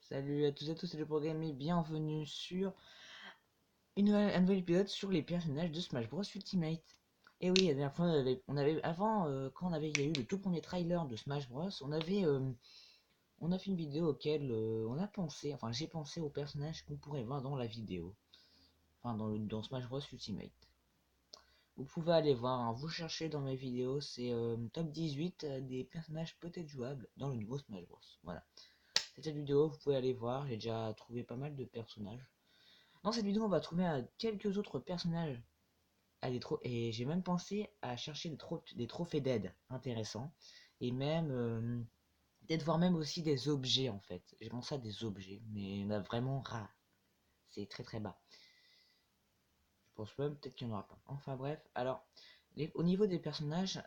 Salut à tous et à tous, c'est le programme et bienvenue sur un nouvel épisode sur les personnages de Smash Bros Ultimate. Et oui, la dernière fois, avant, quand il y a eu le tout premier trailer de Smash Bros, on a fait une vidéo auquel on a pensé, enfin j'ai pensé aux personnages qu'on pourrait voir dans la vidéo, enfin dans Smash Bros Ultimate. Vous pouvez aller voir, hein, vous cherchez dans mes vidéos, c'est top 18 des personnages peut-être jouables dans le nouveau Smash Bros. Voilà. Cette vidéo, vous pouvez aller voir, j'ai déjà trouvé pas mal de personnages. Dans cette vidéo, on va trouver quelques autres personnages et j'ai même pensé à chercher des trophées d'aide intéressants et même peut-être voir même aussi des objets en fait. J'ai pensé à des objets, mais il y en a vraiment rare. C'est très très bas. Je pense même peut-être qu'il n'y en aura pas. Enfin bref, alors au niveau des personnages,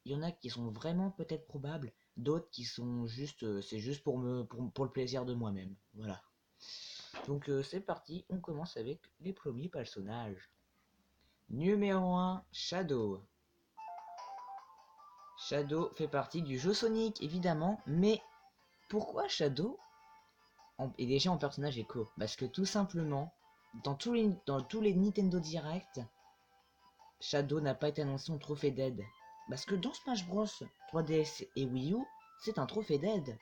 il y en a qui sont vraiment peut-être probables, d'autres qui sont juste c'est juste pour le plaisir de moi-même. Voilà. Donc c'est parti, on commence avec les premiers personnages. Numéro 1, Shadow. Shadow fait partie du jeu Sonic, évidemment, mais pourquoi Shadow est déjà en personnage écho? Parce que tout simplement, dans tous les Nintendo Direct, Shadow n'a pas été annoncé en trophée d'aide. Parce que dans Smash Bros 3DS et Wii U, c'est un trophée d'aide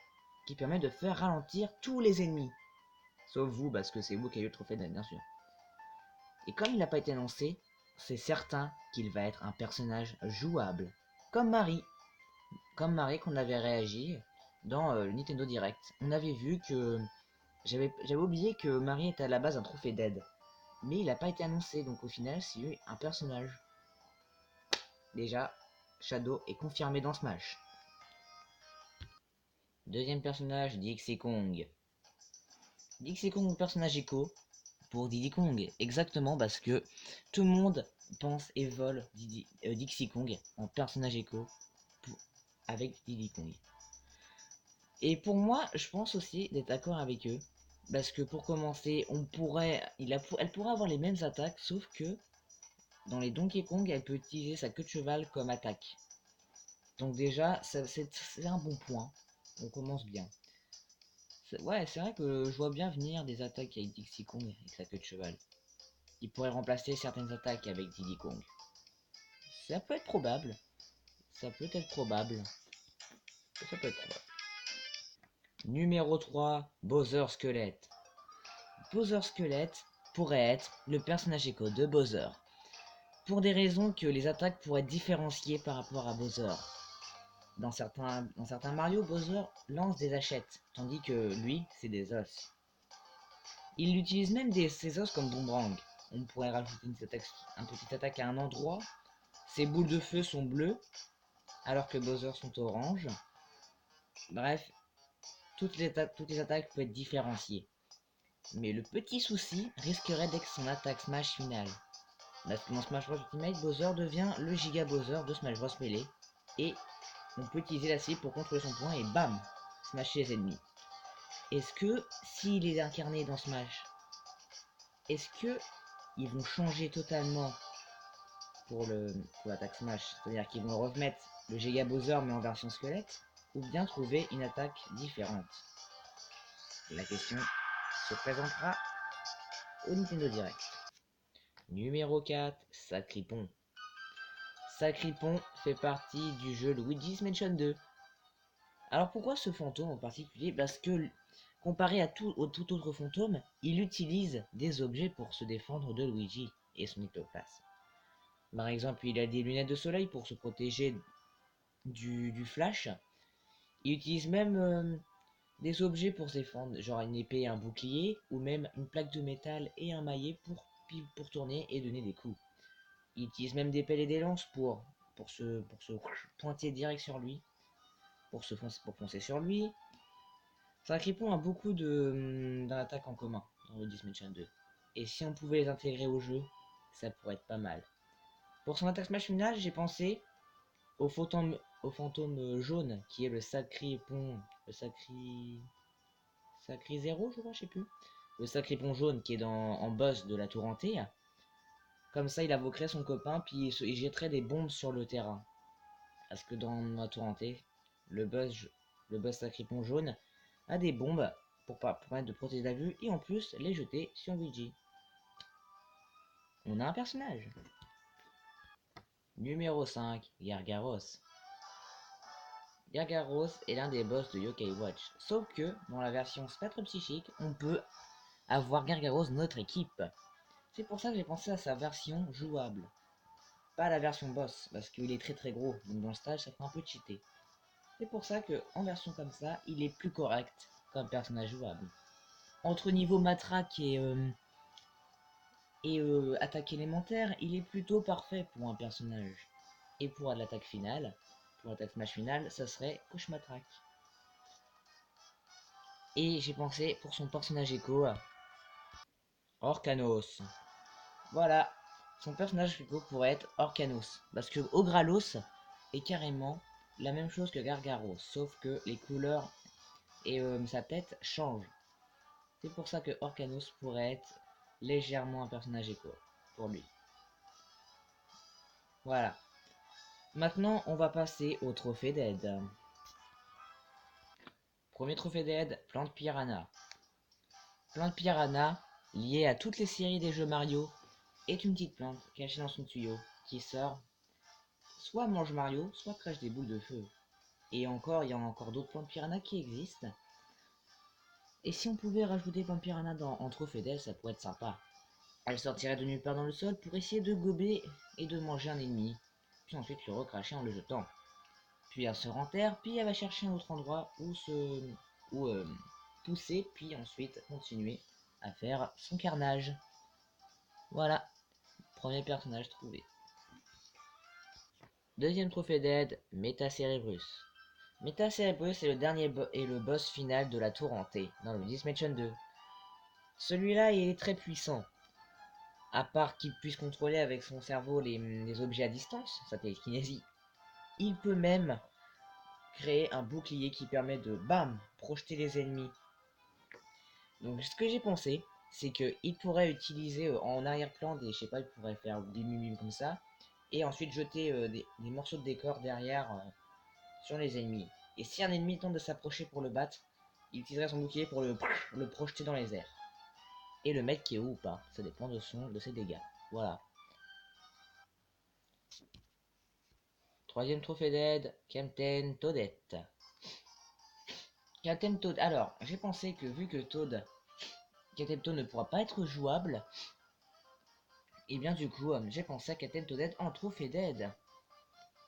qui permet de faire ralentir tous les ennemis. Sauf vous, parce que c'est vous qui avez eu le trophée d'aide, bien sûr. Et comme il n'a pas été annoncé, c'est certain qu'il va être un personnage jouable. Comme Marie. Comme Marie qu'on avait réagi dans le Nintendo Direct. On avait vu que... J'avais oublié que Marie était à la base un trophée d'aide. Mais il n'a pas été annoncé, donc au final, c'est un personnage. Déjà, Shadow est confirmé dans Smash. Deuxième personnage, Dixie Kong. Dixie Kong, personnage écho pour Diddy Kong. Exactement parce que tout le monde pense et vole Dixie Kong en personnage écho avec Diddy Kong. Et pour moi, je pense aussi d'être d'accord avec eux. Parce que pour commencer, elle pourrait avoir les mêmes attaques, sauf que dans les Donkey Kong, elle peut utiliser sa queue de cheval comme attaque. Donc déjà, c'est un bon point. On commence bien. Ouais, c'est vrai que je vois bien venir des attaques avec Dixie Kong avec sa queue de cheval. Il pourrait remplacer certaines attaques avec Diddy Kong. Ça peut être probable. Ça peut être probable. Ça peut être probable. Numéro 3, Bowser Squelette. Bowser Squelette pourrait être le personnage écho de Bowser. Pour des raisons que les attaques pourraient être différenciées par rapport à Bowser. Dans certains Mario, Bowser lance des hachettes, tandis que lui, c'est des os. Il utilise même ses os comme boomerang. On pourrait rajouter une petite attaque à un endroit. Ses boules de feu sont bleues, alors que Bowser sont oranges. Bref, toutes les attaques peuvent être différenciées. Mais le petit souci risquerait d'être son attaque Smash finale. Parce que dans Smash Bros Ultimate, Bowser devient le Giga Bowser de Smash Bros Melee. Et on peut utiliser la cible pour contrôler son point et bam, smasher les ennemis. Est-ce que, s'il est incarné dans Smash, est-ce que ils vont changer totalement pour l'attaque Smash? C'est-à-dire qu'ils vont remettre le Giga Bowser mais en version squelette? Ou bien trouver une attaque différente? La question se présentera au Nintendo Direct. Numéro 4, Sacripon. Sacripon fait partie du jeu Luigi's Mansion 2. Alors pourquoi ce fantôme en particulier? Parce que comparé à tout autre fantôme, il utilise des objets pour se défendre de Luigi et son ectoplasme. Par exemple, il a des lunettes de soleil pour se protéger du flash. Il utilise même des objets pour se défendre, genre une épée et un bouclier, ou même une plaque de métal et un maillet pour tourner et donner des coups. Il utilise même des pelles et des lances pour se pointer direct sur lui, pour foncer sur lui. Sacripon a beaucoup d'attaques en commun dans le Mansion 2. Et si on pouvait les intégrer au jeu, ça pourrait être pas mal. Pour son attaque smash finale, j'ai pensé au fantôme jaune qui est le Sacripon. Sacri Zéro, je crois, je sais plus. Le Sacripon jaune qui est en boss de la tour hantée. Comme ça, il invoquerait son copain, puis il jetterait des bombes sur le terrain. Parce que dans la tour hantée, le boss Sacripon jaune a des bombes pour permettre de protéger la vue et en plus les jeter sur Luigi. On a un personnage. Numéro 5, Gargaros. Gargaros est l'un des boss de Yokai Watch, sauf que dans la version spectre psychique, on peut avoir Gargaros dans notre équipe. C'est pour ça que j'ai pensé à sa version jouable, pas la version boss, parce qu'il est très gros, donc dans le stage ça fait un peu cheaté. C'est pour ça que en version comme ça, il est plus correct comme personnage jouable. Entre niveau matraque et attaque élémentaire, il est plutôt parfait pour un personnage. Et pour l'attaque finale, pour l'attaque smash finale, ça serait Couche Matraque. Et j'ai pensé pour son personnage écho, Orcanos. Voilà, son personnage écho pourrait être Orcanos. Parce que Ogralos est carrément la même chose que Gargaros, sauf que les couleurs et sa tête changent. C'est pour ça que Orcanos pourrait être légèrement un personnage écho pour lui. Voilà. Maintenant, on va passer au trophée d'aide. Premier trophée d'aide, Plante Piranha. Plante Piranha, liée à toutes les séries des jeux Mario, est une petite plante cachée dans son tuyau qui sort soit mange Mario, soit crache des boules de feu. Et encore, il y a encore d'autres plantes Piranha qui existent. Et si on pouvait rajouter Plante Piranha en trophée d'aide, ça pourrait être sympa. Elle sortirait de nulle part dans le sol pour essayer de gober et de manger un ennemi, puis ensuite le recracher en le jetant. Puis elle se renterre, puis elle va chercher un autre endroit où pousser, puis ensuite continuer à faire son carnage. Voilà, premier personnage trouvé. Deuxième trophée d'aide, Metacerebrus. Metacerebrus est le dernier et le boss final de la tour hantée dans le Dimension 2. Celui-là, il est très puissant. À part qu'il puisse contrôler avec son cerveau les objets à distance, sa télékinésie, il peut même créer un bouclier qui permet de bam projeter les ennemis. Donc ce que j'ai pensé, c'est qu'il pourrait utiliser en arrière-plan je sais pas, il pourrait faire des mimes comme ça, et ensuite jeter des morceaux de décor derrière sur les ennemis. Et si un ennemi tente de s'approcher pour le battre, il utiliserait son bouclier pour le projeter dans les airs. Et le mec qui est où ou pas, ça dépend de ses dégâts. Voilà. Troisième trophée d'aide, Captain Toadette. Captain Toad. Alors, j'ai pensé que vu que Captain Toad ne pourra pas être jouable, et bien du coup, j'ai pensé à Captain Toadette en trophée d'aide.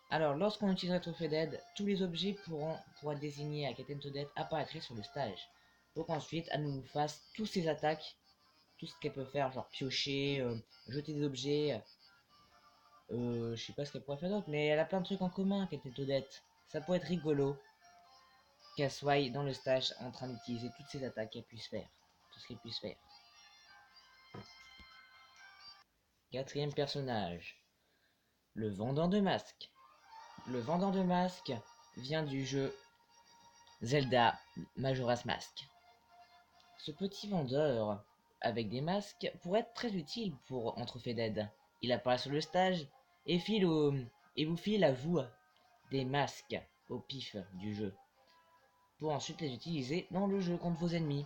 Alors, lorsqu'on utiliserait trophée d'aide, tous les objets pourront être désignés à Captain Toadette apparaîtraient sur le stage. Donc ensuite, elle nous fasse tous ses attaques, tout ce qu'elle peut faire, genre piocher, jeter des objets. Je sais pas ce qu'elle pourrait faire d'autre, mais elle a plein de trucs en commun, Captain Toadette. Ça pourrait être rigolo qu'elle soit dans le stage en train d'utiliser toutes ses attaques qu'elle puisse faire. Tout ce qu'elle puisse faire. Quatrième personnage, le vendeur de masques. Le vendeur de masques vient du jeu Zelda Majora's Mask. Ce petit vendeur avec des masques pourrait être très utile pour un trophée d'aide. Il apparaît sur le stage et vous file à vous des masques au pif du jeu pour ensuite les utiliser dans le jeu contre vos ennemis.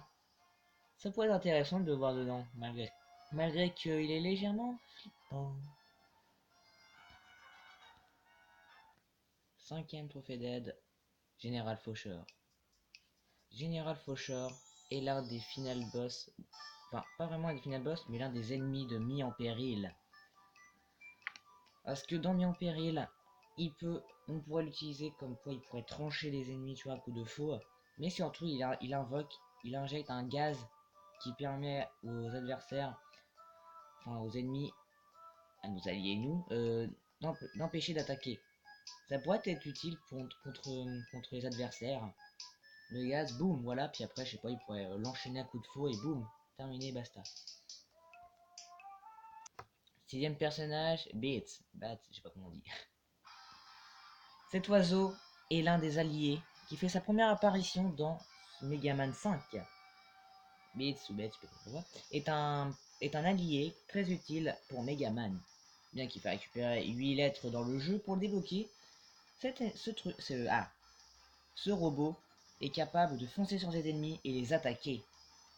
Ça pourrait être intéressant de le voir dedans, malgré qu'il est légèrement flippant. Cinquième trophée d'aide, Général Faucheur. Général Faucheur est l'un des final boss, enfin pas vraiment un des final boss, mais l'un des ennemis de Mi en péril. Parce que dans Mi en péril, on pourrait l'utiliser comme quoi il pourrait trancher les ennemis, tu vois, à coup de faux. Mais surtout, il injecte un gaz qui permet aux adversaires, enfin aux ennemis, à nos alliés nous, d'empêcher d'attaquer. Ça pourrait être utile contre les adversaires. Le gaz, boum, voilà, puis après, je sais pas, il pourrait l'enchaîner à coup de faux et boum, terminé, basta. Sixième personnage, Bat, je sais pas comment on dit. Cet oiseau est l'un des alliés qui fait sa première apparition dans Mega Man 5. Beats ou Bets, je sais pas comment est un allié très utile pour Mega Man. Bien qu'il faille récupérer 8 lettres dans le jeu pour le débloquer, ce robot est capable de foncer sur des ennemis et les attaquer.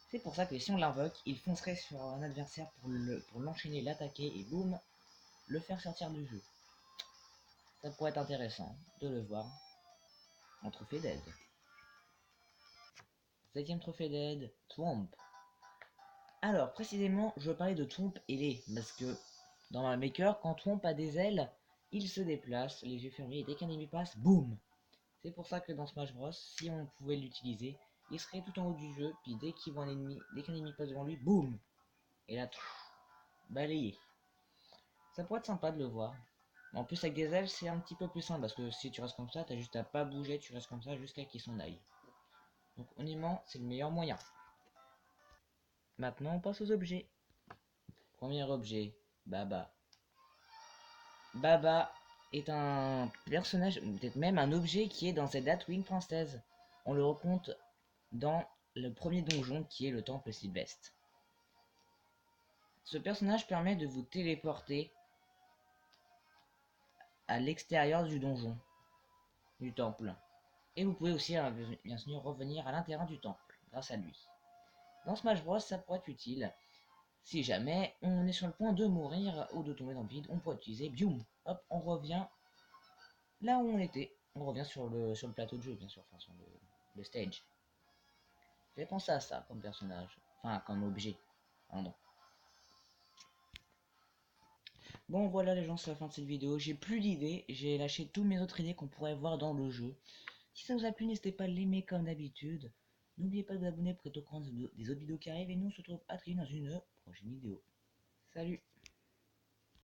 C'est pour ça que si on l'invoque, il foncerait sur un adversaire pour l'enchaîner, l'attaquer et boum, le faire sortir du jeu. Ça pourrait être intéressant de le voir en trophée d'aide. 7ème trophée d'aide, Thwomp. Alors, précisément, je veux parler de Thwomp ailé, parce que dans le Maker, quand Thwomp a des ailes, il se déplace, les yeux fermés, et dès qu'un ennemi passe, boum. C'est pour ça que dans Smash Bros, si on pouvait l'utiliser, il serait tout en haut du jeu, puis dès qu'il voit un ennemi, dès qu'un ennemi passe devant lui, boum. Et là, balayé. Ça pourrait être sympa de le voir. En plus, avec des ailes, c'est un petit peu plus simple, parce que si tu restes comme ça, t'as juste à pas bouger, tu restes comme ça jusqu'à qu'il s'en aille. Donc honnêtement, c'est le meilleur moyen. Maintenant, on passe aux objets. Premier objet, Baba. Baba est un personnage, peut-être même un objet qui est dans Zelda Twilight Princess. On le rencontre dans le premier donjon qui est le temple Sylvestre. Ce personnage permet de vous téléporter à l'extérieur du donjon, du temple. Et vous pouvez aussi bien sûr revenir à l'intérieur du temple grâce à lui. Dans Smash Bros, ça pourrait être utile. Si jamais on est sur le point de mourir ou de tomber dans le vide, on pourrait utiliser Bium. Hop, on revient là où on était. On revient sur le plateau de jeu, bien sûr, enfin sur le stage. J'ai pensé à ça comme personnage, enfin comme objet. Pardon. Bon voilà les gens, c'est la fin de cette vidéo. J'ai plus d'idées, j'ai lâché toutes mes autres idées qu'on pourrait voir dans le jeu. Si ça vous a plu, n'hésitez pas à l'aimer comme d'habitude. N'oubliez pas de vous abonner pour être au courant des autres vidéos qui arrivent. Et nous on se retrouve à très vite dans une prochaine vidéo. Salut!